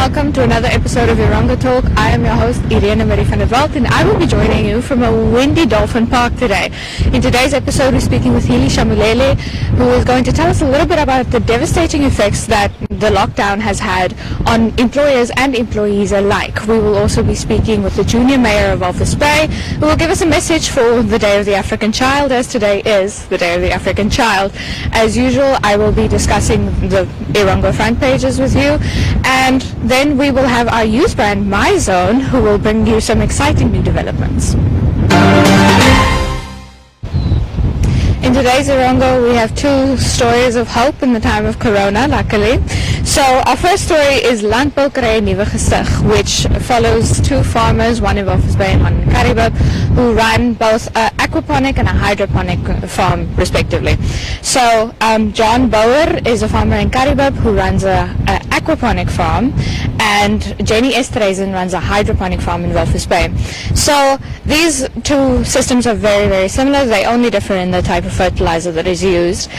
welcome to another episode of Erongo Talk. I am your host, Iréne-Mari from Walt, and I will be joining you from a windy Dolphin Park today. In today's episode, we're speaking with Hilli Shamulele, who is going to tell us a little bit about the devastating effects that the lockdown has had on employers and employees alike. We will also be speaking with the junior mayor of Walvis Bay, who will give us a message for the Day of the African Child, as today is the Day of the African Child. As usual, I will be discussing the Erongo front pages with you, and then we will have our youth brand, My Zone, who will bring you some exciting new developments. In today's Erongo, we have two stories of hope in the time of Corona, luckily. So our first story is Landbou kry 'n nuwe gesig, which follows two farmers, one in Walvis Bay and one in Karibib, who run both an aquaponic and a hydroponic farm, respectively. So John Bauer is a farmer in Karibib who runs a aquaponic farm, and Jenny Esterhazen runs a hydroponic farm in Walvis Bay. So these two systems are very, very similar. They only differ in the type of fertilizer that is used.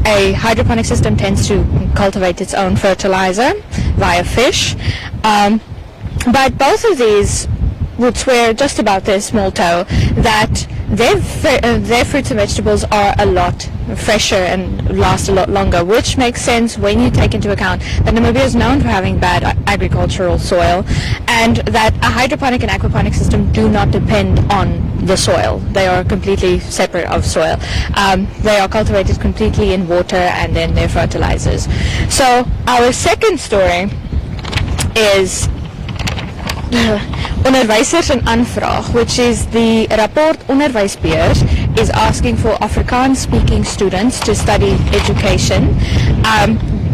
A hydroponic system tends to cultivate its own fertilizer via fish, but both of these would swear just about their small toe that their fruits and vegetables are a lot fresher and last a lot longer, which makes sense when you take into account that Namibia is known for having bad agricultural soil, and that a hydroponic and aquaponic system do not depend on the soil. They are completely separate of soil. They are cultivated completely in water and then their fertilizers. So our second story is Onderwysers in Aanvraag, which is the rapport Onderwysbeheer is asking for Afrikaans-speaking students to study education.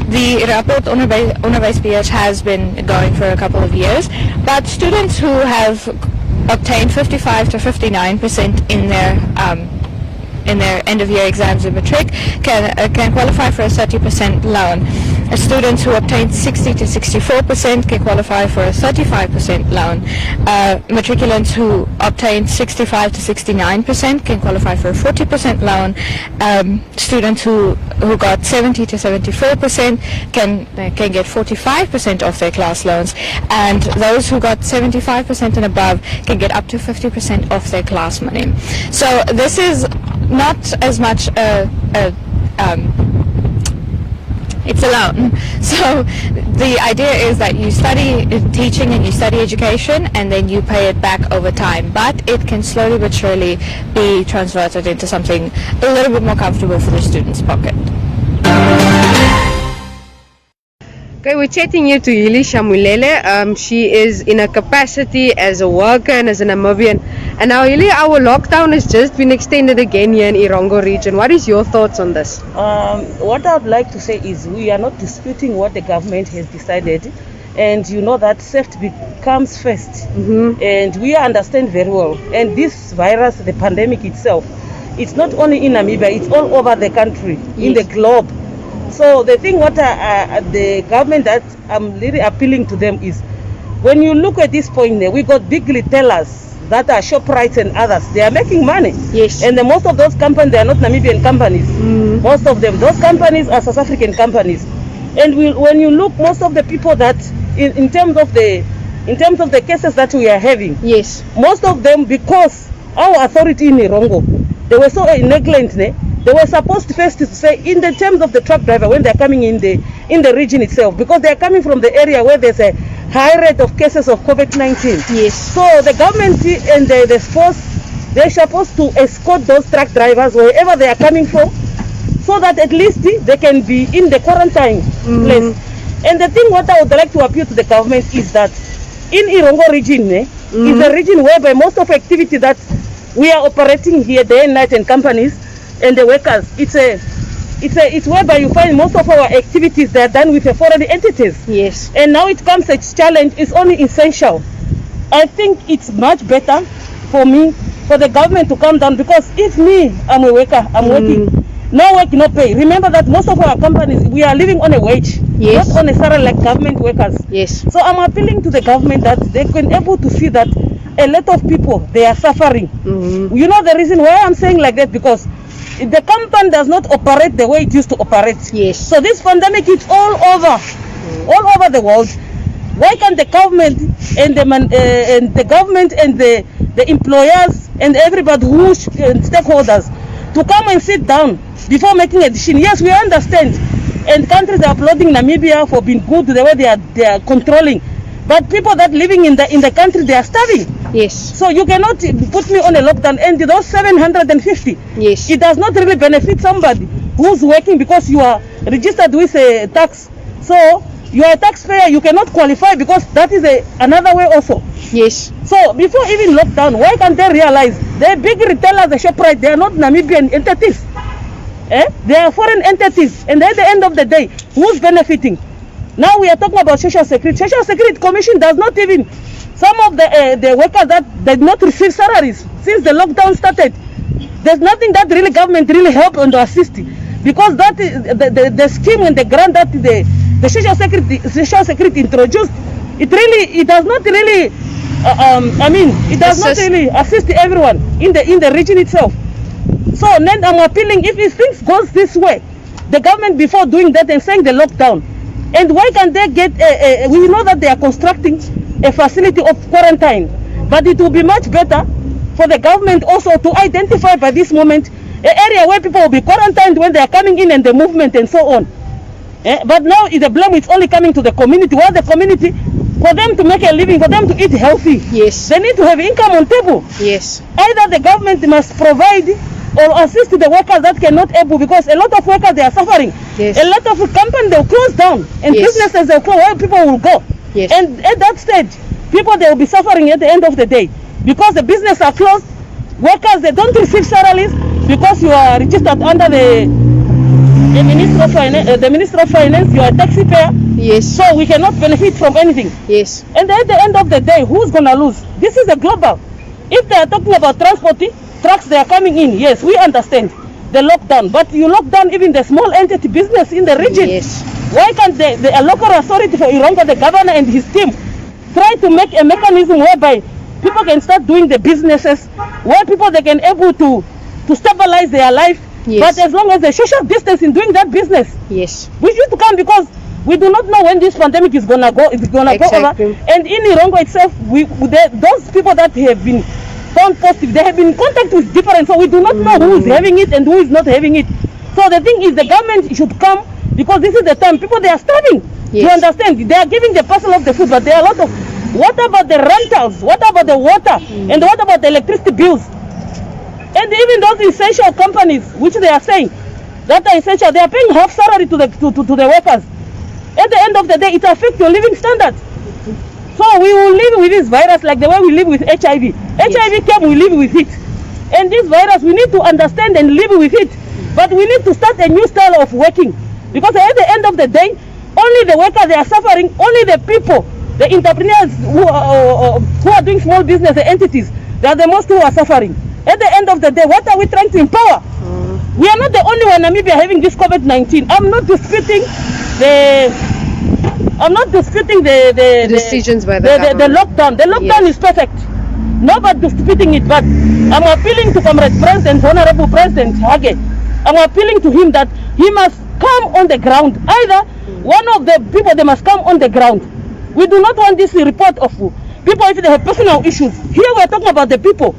The rapport Onderwysbeheer has been going for a couple of years, but students who have obtained 55 to 59% in their end-of-year exams in matric can qualify for a 30% loan. Students who obtain 60 to 64% can qualify for a 35% loan. Matriculants who obtain 65 to 69% can qualify for a 40% loan. Students who got 70 to 74% can get 45% off their class loans, and those who got 75% and above can get up to 50% off their class money. So this is not as much it's a loan. So the idea is that you study teaching and you study education, and then you pay it back over time, but it can slowly but surely be translated into something a little bit more comfortable for the student's pocket. Okay, we're chatting here to Hilli Shamulele. She is in a capacity as a worker and as a Namibian. And now, Hilli, our lockdown has just been extended again here in Erongo region. What is your thoughts on this? What I would like to say is we are not disputing what the government has decided. And you know that safety comes first. And we understand very well. And this virus, the pandemic itself, it's not only in Namibia, it's all over the country, in the globe. So the thing what the government that I'm really appealing to them is, when you look at this point there, we got big retailers that are ShopRites and others. They are making money. Yes. And most of those companies, they are not Namibian companies. Most of them, those companies are South African companies. And when you look, most of the people that in terms of the cases that we are having, yes, most of them, because our authority in Erongo, they were so negligent. They were supposed to first to say, in the terms of the truck driver, when they're coming in the region itself, because they're coming from the area where there's a high rate of cases of COVID-19. Yes. So the government and the force, they're supposed to escort those truck drivers wherever they are coming from, so that at least they can be in the quarantine place. And the thing what I would like to appeal to the government is that in Erongo region is a region whereby most of activity that we are operating here day and night, and companies and the workers, it's whereby you find most of our activities that are done with the foreign entities. Yes. And now it comes a challenge, it's only essential. I think it's much better for the government to come down, because if I'm a worker, I'm working, no work, no pay. Remember that most of our companies, we are living on a wage, yes, not on a salary like government workers. Yes. So I'm appealing to the government that they can able to see that a lot of people, they are suffering. You know the reason why I'm saying like that, because the company does not operate the way it used to operate. Yes. So this pandemic is all over the world. Why can't the government and the employers and everybody and stakeholders to come and sit down before making a decision? Yes, we understand, and countries are applauding Namibia for being good the way they are controlling, but people that living in the country, they are starving. Yes. So you cannot put me on a lockdown, and those 750. Yes. It does not really benefit somebody who's working because you are registered with a tax. So you are a taxpayer, you cannot qualify because that is another way also. Yes. So before even lockdown, why can't they realize the big retailers, the ShopRite, they are not Namibian entities. They are foreign entities, and at the end of the day, who's benefiting? Now we are talking about Social Security. Social Security Commission does not even, some of the workers that did not receive salaries since the lockdown started. There's nothing that really government really help and assist, because that is the scheme and the grant that the Social Security introduced. It does not really it does not really assist everyone in the region itself. So then I'm appealing, if things goes this way, the government before doing that and saying the lockdown, and why can't they get we know that they are constructing a facility of quarantine, but it will be much better for the government also to identify by this moment an area where people will be quarantined when they are coming in and the movement and so on. But now the blame is only coming to the community, while the community, for them to make a living, for them to eat healthy, yes, they need to have income on table. Yes. Either the government must provide or assist the workers that cannot able, because a lot of workers, they are suffering. Yes. A lot of companies, they'll close down, and yes, businesses, they'll close, where people will go. Yes. And at that stage, people, they will be suffering at the end of the day, because the business are closed. Workers, they don't receive salaries because you are registered under the Minister of Finance. You are a taxpayer. Yes. So we cannot benefit from anything. Yes. And at the end of the day, who's gonna lose? This is a global. If they are talking about transport, trucks, they are coming in. Yes, we understand the lockdown, but you lock down even the small entity business in the region. Yes. Why can't the local authority for Erongo, the governor and his team, try to make a mechanism whereby people can start doing the businesses, where people, they can able to stabilize their life. Yes. But as long as the social distance in doing that business, yes, we need to come, because we do not know when this pandemic is gonna go. It's gonna exactly. go over. And in Erongo itself, those people that have been found positive, they have been in contact with different. So we do not know who is having it and who is not having it. So the thing is, the government should come, because this is the time people, they are starving. Yes. You understand? They are giving the parcel of the food, but there are a lot of. What about the rentals? What about the water? And what about the electricity bills? And even those essential companies, which they are saying that are essential, they are paying half salary to the workers. At the end of the day, it affects your living standards. So we will live with this virus like the way we live with HIV. Yes. HIV came, we live with it. And this virus, we need to understand and live with it. But we need to start a new style of working. Because at the end of the day, only the workers, they are suffering. Only the people, the entrepreneurs who are doing small business, the entities, they are the most who are suffering. At the end of the day, what are we trying to empower? We are not the only one in Namibia having this COVID-19. I'm not disputing the decisions by the lockdown. The lockdown Yes. is perfect. Nobody disputing it, but I'm appealing to Comrade President, Honorable President Hage. I'm appealing to him that he must come on the ground. Either one of the people, they must come on the ground. We do not want this report of people if they have personal issues. Here we are talking about the people.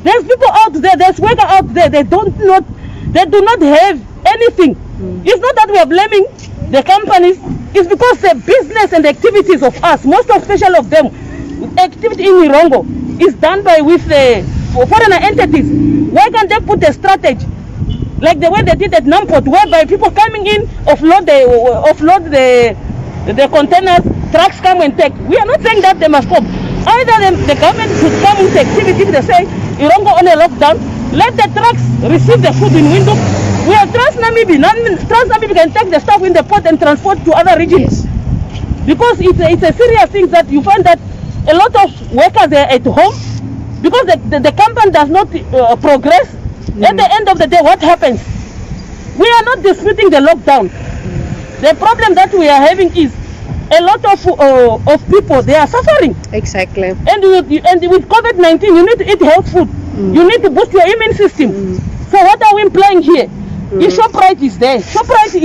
There's people out there, there's workers out there, they do not have anything. It's not that we are blaming the companies, it's because the business and the activities of us, most especially of them, activity in Erongo is done by with foreign entities. Why can't they put a strategy like the way they did at Namport, whereby people coming in offload the containers, trucks come and take. We are not saying that they must stop. Either the government should come into activity. If they say Erongo on a lockdown, let the trucks receive the food in window. We have Trans-Namibia can take the stuff in the port and transport to other regions. Yes. Because it's a serious thing that you find that a lot of workers are at home, because the company does not progress. At the end of the day, what happens? We are not disputing the lockdown. The problem that we are having is a lot of people, they are suffering. Exactly. And with COVID-19, you need to eat health food. You need to boost your immune system. So what are we implying here? If ShopRite is there, ShopRite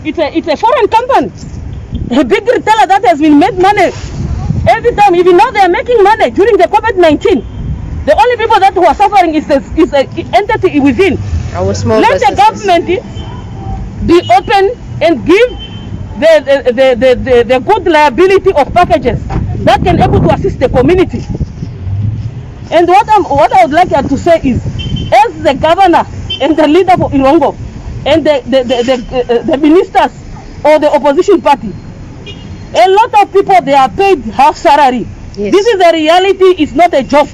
is a foreign company. a big retailer that has been made money every time. Even now they are making money during the COVID-19. The only people that were suffering is the entity within. Our small Let the businesses. government be open and give the good liability of packages that can able to assist the community. And what I would like to say is, as the governor and the leader for Erongo and the ministers or the opposition party, a lot of people, they are paid half salary. Yes. This is the reality, it's not a joke.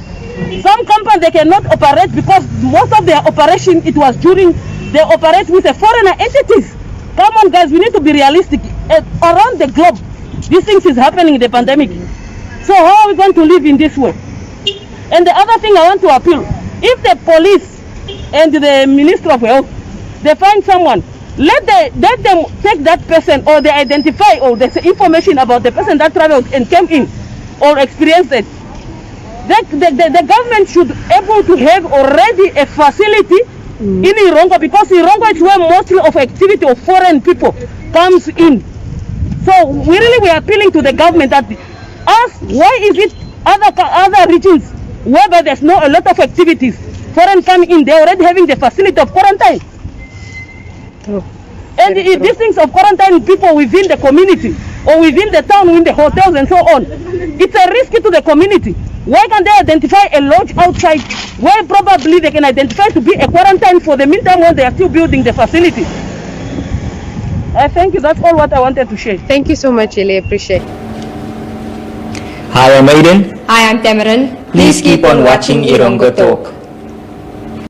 Some companies, they cannot operate because most of their operation, it was during they operate with a foreigner entities. Come on guys, we need to be realistic. Around the globe, these things is happening in the pandemic. So how are we going to live in this way? And the other thing I want to appeal, if the police and the Minister of Health, they find someone, let them take that person, or they identify or the information about the person that traveled and came in or experienced it. The government should able to have already a facility in Erongo, because Erongo is where mostly of activity of foreign people comes in. So we are appealing to the government that ask, why is it other regions whereby there's a lot of activities, foreign coming in, they're already having the facility of quarantine. True. And if these things of quarantine people within the community or within the town, in the hotels and so on, it's a risk to the community. Why can't they identify a lodge outside where probably they can identify to be a quarantine for the meantime when they are still building the facility? I thank you. That's all what I wanted to share. Thank you so much, Hilli. Appreciate it. Hi, I'm Aiden. Hi, I'm Tamaran. Please keep on watching Erongo Talk.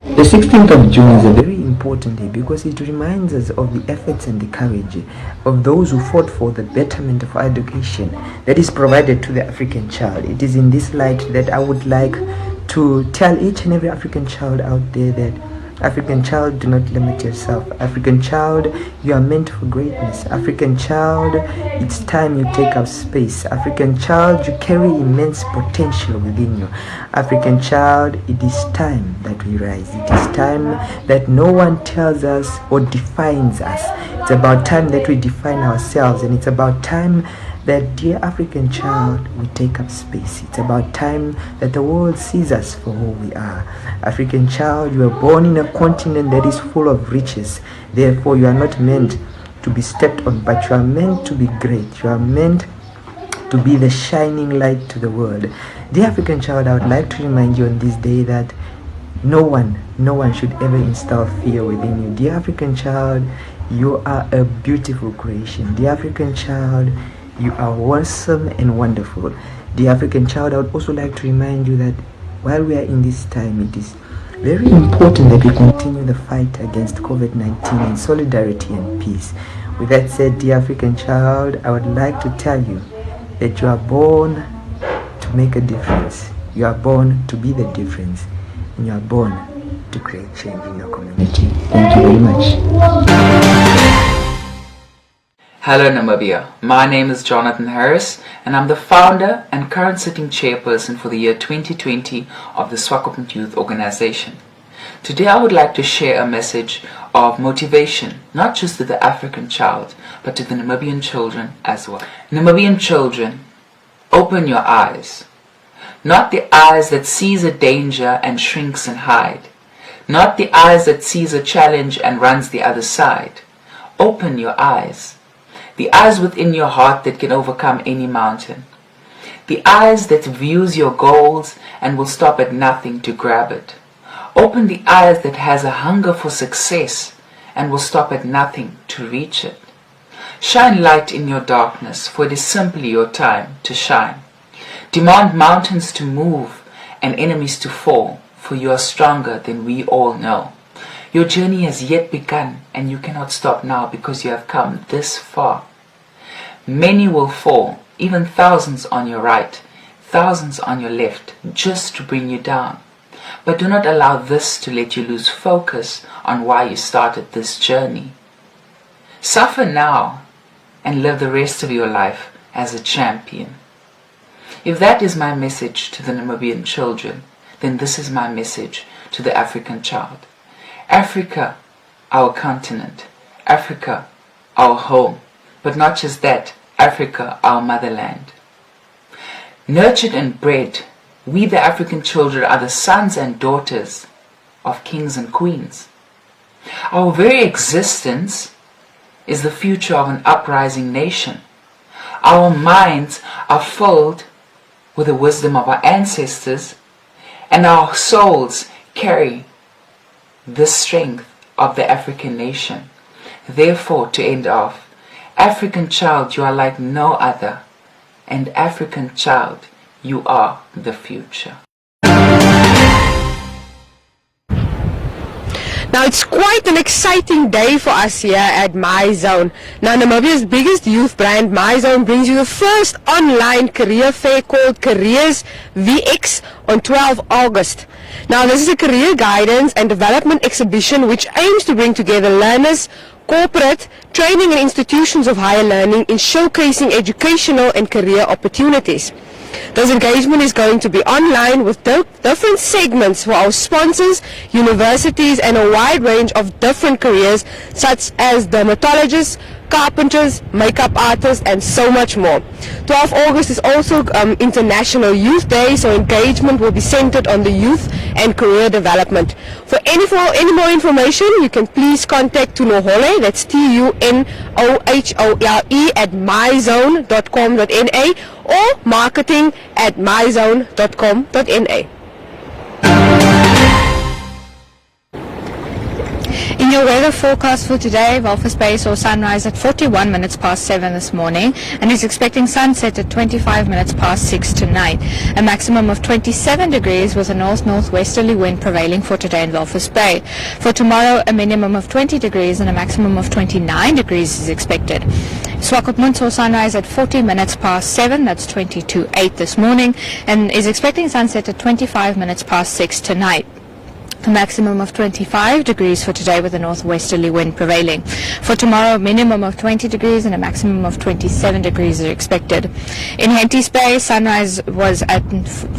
The 16th of June is a very important day because it reminds us of the efforts and the courage of those who fought for the betterment of our education that is provided to the African child. It is in this light that I would like to tell each and every African child out there that African child, do not limit yourself. African child, you are meant for greatness. African child, it's time you take up space. African child, you carry immense potential within you. African child, it is time that we rise. It is time that no one tells us or defines us. It's about time that we define ourselves, and it's about time that, dear African child, we take up space. It's about time that the world sees us for who we are. African child, you are born in a continent that is full of riches. Therefore, you are not meant to be stepped on, but you are meant to be great. You are meant to be the shining light to the world. Dear African child, I would like to remind you on this day that no one should ever instill fear within you. Dear African child, you are a beautiful creation. Dear African child, you are awesome and wonderful. The African child, I would also like to remind you that while we are in this time, it is very important that we continue the fight against COVID-19 in solidarity and peace. With that said, dear African child, I would like to tell you that you are born to make a difference. You are born to be the difference. And you are born to create change in your community. Thank you very much. Hello Namibia, my name is Jonathan Harris and I'm the founder and current sitting chairperson for the year 2020 of the Swakopmund Youth Organization. Today I would like to share a message of motivation, not just to the African child, but to the Namibian children as well. Namibian children, open your eyes. Not the eyes that sees a danger and shrinks and hide. Not the eyes that sees a challenge and runs the other side. Open your eyes. The eyes within your heart that can overcome any mountain. The eyes that views your goals and will stop at nothing to grab it. Open the eyes that has a hunger for success and will stop at nothing to reach it. Shine light in your darkness, for it is simply your time to shine. Demand mountains to move and enemies to fall, for you are stronger than we all know. Your journey has yet begun and you cannot stop now because you have come this far. Many will fall, even thousands on your right, thousands on your left, just to bring you down. But do not allow this to let you lose focus on why you started this journey. Suffer now and live the rest of your life as a champion. If that is my message to the Namibian children, then this is my message to the African child. Africa, our continent. Africa, our home. But not just that, Africa, our motherland. Nurtured and bred, we the African children are the sons and daughters of kings and queens. Our very existence is the future of an uprising nation. Our minds are filled with the wisdom of our ancestors, and our souls carry the strength of the African nation. Therefore, to end off, African child, you are like no other, and African child, you are the future. Now it's quite an exciting day for us here at MyZone. Now Namibia's biggest youth brand, MyZone, brings you the first online career fair called Careers VX on 12 August. Now this is a career guidance and development exhibition which aims to bring together learners, corporate, training and institutions of higher learning in showcasing educational and career opportunities. This engagement is going to be online with different segments for our sponsors, universities and a wide range of different careers such as dermatologists, carpenters, makeup artists and so much more. 12 August is also International Youth Day, so engagement will be centered on the youth and career development. For any more information, you can please contact Tunohole, that's Tunohole at myzone.com.na or marketing@myzone.com.na. In your weather forecast for today, Walvis Bay saw sunrise at 41 minutes past 7 this morning and is expecting sunset at 25 minutes past 6 tonight. A maximum of 27 degrees with a north-northwesterly wind prevailing for today in Walvis Bay. For tomorrow, a minimum of 20 degrees and a maximum of 29 degrees is expected. Swakopmund saw sunrise at 40 minutes past 7, that's 22:08 this morning, and is expecting sunset at 25 minutes past 6 tonight. A maximum of 25 degrees for today with a northwesterly wind prevailing. For tomorrow, a minimum of 20 degrees and a maximum of 27 degrees are expected. In Henties Bay, sunrise was at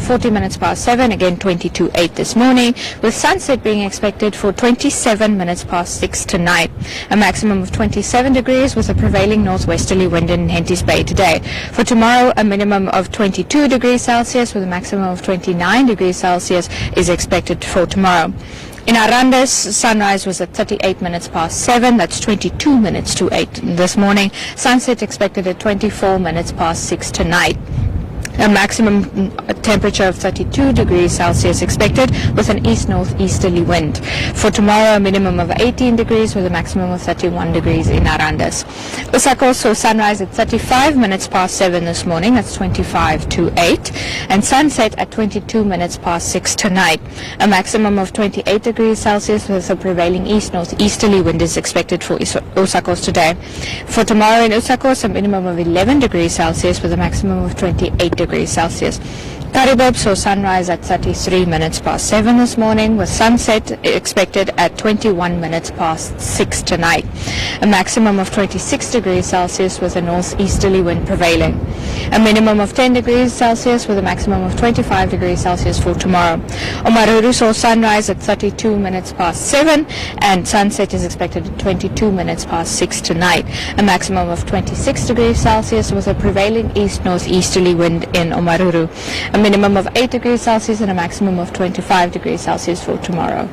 40 minutes past 7, again 22:08 this morning, with sunset being expected for 27 minutes past 6 tonight. A maximum of 27 degrees with a prevailing northwesterly wind in Henties Bay today. For tomorrow, a minimum of 22 degrees Celsius with a maximum of 29 degrees Celsius is expected for tomorrow. In Arandas, sunrise was at 38 minutes past 7, that's 22 minutes to 8 this morning. Sunset expected at 24 minutes past 6 tonight. A maximum temperature of 32 degrees Celsius expected with an east-northeasterly wind. For tomorrow, a minimum of 18 degrees with a maximum of 31 degrees in Arandas. Osaka saw sunrise at 35 minutes past 7 this morning, that's 25 to 8, and sunset at 22 minutes past 6 tonight. A maximum of 28 degrees Celsius with a prevailing east-northeasterly wind is expected for Osaka today. For tomorrow in Osaka, a minimum of 11 degrees Celsius with a maximum of 28 degrees Celsius. Karibab saw sunrise at 33 minutes past 7 this morning with sunset expected at 21 minutes past 6 tonight. A maximum of 26 degrees Celsius with a northeasterly wind prevailing. A minimum of 10 degrees Celsius with a maximum of 25 degrees Celsius for tomorrow. Omaruru saw sunrise at 32 minutes past 7 and sunset is expected at 22 minutes past 6 tonight. A maximum of 26 degrees Celsius with a prevailing east-northeasterly wind in Omaruru. A minimum of 8 degrees Celsius and a maximum of 25 degrees Celsius for tomorrow.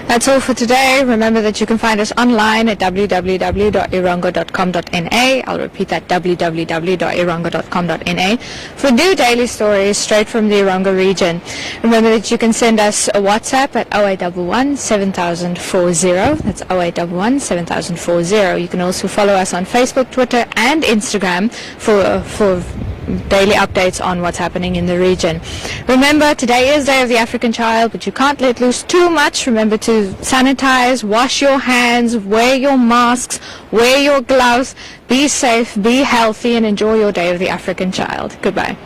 That's all for today. Remember that you can find us online at www.erongo.com.na. I'll repeat that, www.erongo.com.na, for new daily stories straight from the Erongo region. Remember that you can send us a WhatsApp at 0811 7040. That's 0811 7040. You can also follow us on Facebook, Twitter and Instagram for daily updates on what's happening in the region. Remember, today is Day of the African Child, but you can't let loose too much. Remember to sanitize, wash your hands, wear your masks, wear your gloves, be safe, be healthy, and enjoy your Day of the African Child. Goodbye.